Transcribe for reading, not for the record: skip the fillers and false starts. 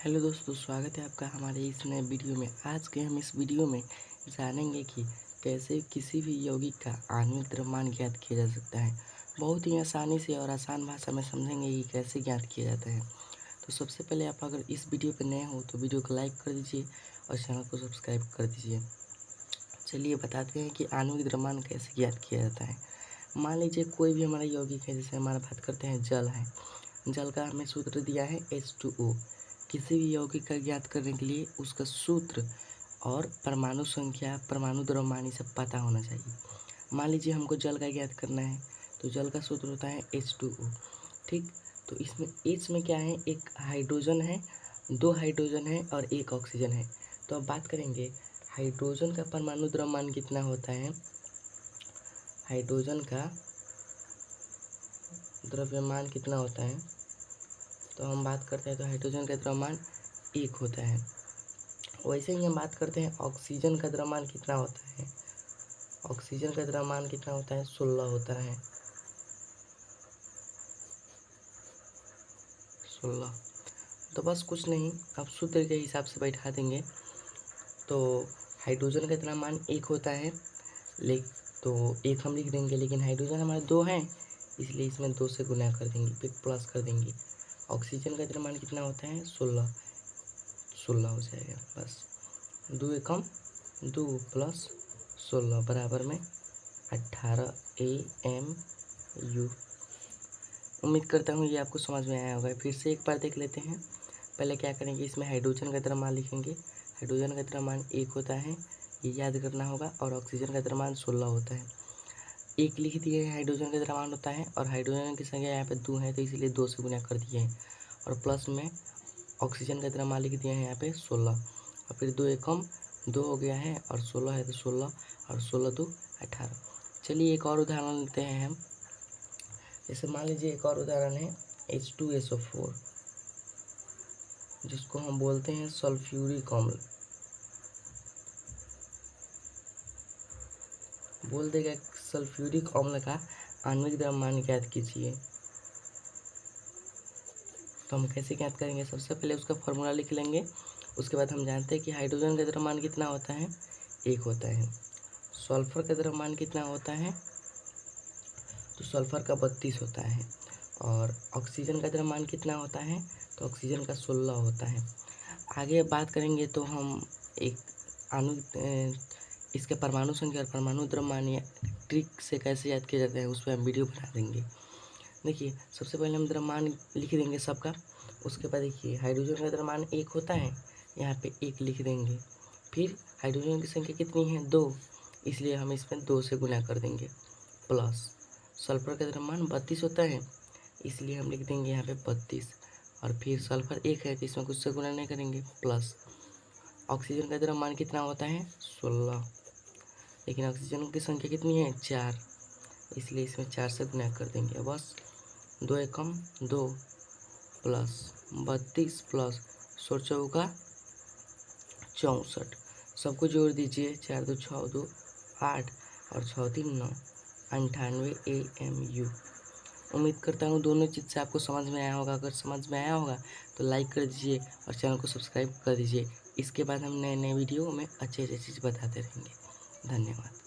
Hello दोस्तों, स्वागत है आपका हमारे इस नए वीडियो में। आज के हम इस वीडियो में जानेंगे कि कैसे किसी भी यौगिक का आणविक द्रव्यमान ज्ञात किया जा सकता है। बहुत ही आसानी से और आसान भाषा में समझेंगे कि कैसे ज्ञात किया जाता है। तो सबसे पहले आप अगर इस वीडियो पर नए हो तो वीडियो को लाइक कर दीजिए और चैनल को सब्सक्राइब कर दीजिए। चलिए बताते हैं कि आणविक द्रव्यमान कैसे ज्ञात किया जाता है। मान लीजिए कोई भी हमारा यौगिक है, जैसे हमारा बात करते हैं जल है। जल का हमें सूत्र दिया है H2O। किसी भी यौगिक का ज्ञात करने के लिए उसका सूत्र और परमाणु संख्या, परमाणु द्रव्यमान, ये सब पता होना चाहिए। मान लीजिए हमको जल का ज्ञात करना है, तो जल का सूत्र होता है H2O। ठीक, तो इसमें H में क्या है, एक हाइड्रोजन है, दो हाइड्रोजन है और एक ऑक्सीजन है। तो अब बात करेंगे हाइड्रोजन का परमाणु द्रव्यमान कितना होता है। हाइड्रोजन का द्रव्यमान कितना होता है, तो हम बात करते हैं तो हाइड्रोजन का द्रव्यमान 1 होता है। वैसे ही हम बात करते हैं ऑक्सीजन का द्रव्यमान कितना होता है। ऑक्सीजन का द्रव्यमान कितना होता है, 16 होता है। 16। तो बस कुछ नहीं, अब सूत्र के हिसाब से बैठा देंगे। तो हाइड्रोजन का द्रव्यमान 1 होता है, ले तो 1 हम लिख देंगे, लेकिन हाइड्रोजन हमारे 2 हैं, इसलिए इसमें 2 से गुना कर देंगे, फिर प्लस कर देंगे। ऑक्सीजन का द्रव्यमान कितना होता है, 16। 16 हो जाएगा, बस 2 एकम 2 प्लस 16 बराबर में 18 AMU। उम्मीद करता हूँ ये आपको समझ में आया होगा। फिर से एक बार देख लेते हैं। पहले क्या करेंगे, इसमें हाइड्रोजन का द्रव्यमान लिखेंगे। हाइड्रोजन का द्रव्यमान 1 होता है, ये याद करना होगा, और ऑक्सीजन का द्रव्यमान 16 होता है। 1 लिख दिए हैं, हाइड्रोजन का द्रव्यमान होता है, और हाइड्रोजन की संख्या यहाँ पे 2 है, तो इसलिए 2 से गुना कर दिए हैं, और प्लस में ऑक्सीजन का द्रव्यमान लिख दिए हैं यहाँ पे 16, और फिर 2 एकम 2 हो गया है, और 16 है तो 16, और 16 2 18। चलिए एक और उदाहरण लेते हैं हम। जैसे मान लीजिए एक और उदाहरण है H2SO4, जिसको हम बोलते हैं सल्फ्यूरिक अम्ल। बोल देगा सल्फ्यूरिक अम्ल का आणविक द्रव्यमान ज्ञात कीजिए। तो हम कैसे ज्ञात करेंगे, सबसे पहले उसका फॉर्मूला लिख लेंगे। उसके बाद हम जानते हैं कि हाइड्रोजन का द्रव्यमान कितना होता है, 1 होता है। सल्फर का द्रव्यमान कितना होता है, तो सल्फर का 32 होता है। और ऑक्सीजन का द्रव्यमान कितना होता है, तो ऑक्सीजन का 16 होता है। आगे बात करेंगे तो हम एक इसके परमाणु संख्या और परमाणु द्रव्यमान या ट्रिक से कैसे याद किया जाता है, उस पर हम वीडियो बना देंगे। देखिए सबसे पहले हम द्रव्यमान लिख देंगे सबका। उसके बाद देखिए हाइड्रोजन का द्रव्यमान 1 होता है, यहाँ पे 1 लिख देंगे। फिर हाइड्रोजन की संख्या कितनी है, 2, इसलिए हम इसमें 2 से गुना कर देंगे, प्लस सल्फर का द्रव्यमान 32 होता है, इसलिए हम लिख देंगे यहाँ पे 32, और फिर सल्फर 1 है तो इसमें कुछ से गुना नहीं करेंगे, प्लस ऑक्सीजन का द्रव्यमान कितना होता है, 16, लेकिन ऑक्सीजन की संख्या कितनी है, 4, इसलिए इसमें 4 से गुना कर देंगे। बस 2 एकम 2 प्लस 32 प्लस 16 चौका 64, सबको जोड़ दीजिए, 4 2 6 2 8 और 6 3 9, 98 AMU। उम्मीद करता हूँ दोनों चीज़ से आपको समझ में आया होगा। अगर समझ में आया होगा तो लाइक कर दीजिए और चैनल को सब्सक्राइब कर दीजिए। इसके बाद हम नए नए वीडियो में अच्छे अच्छे चीज़ बताते रहेंगे। धन्यवाद।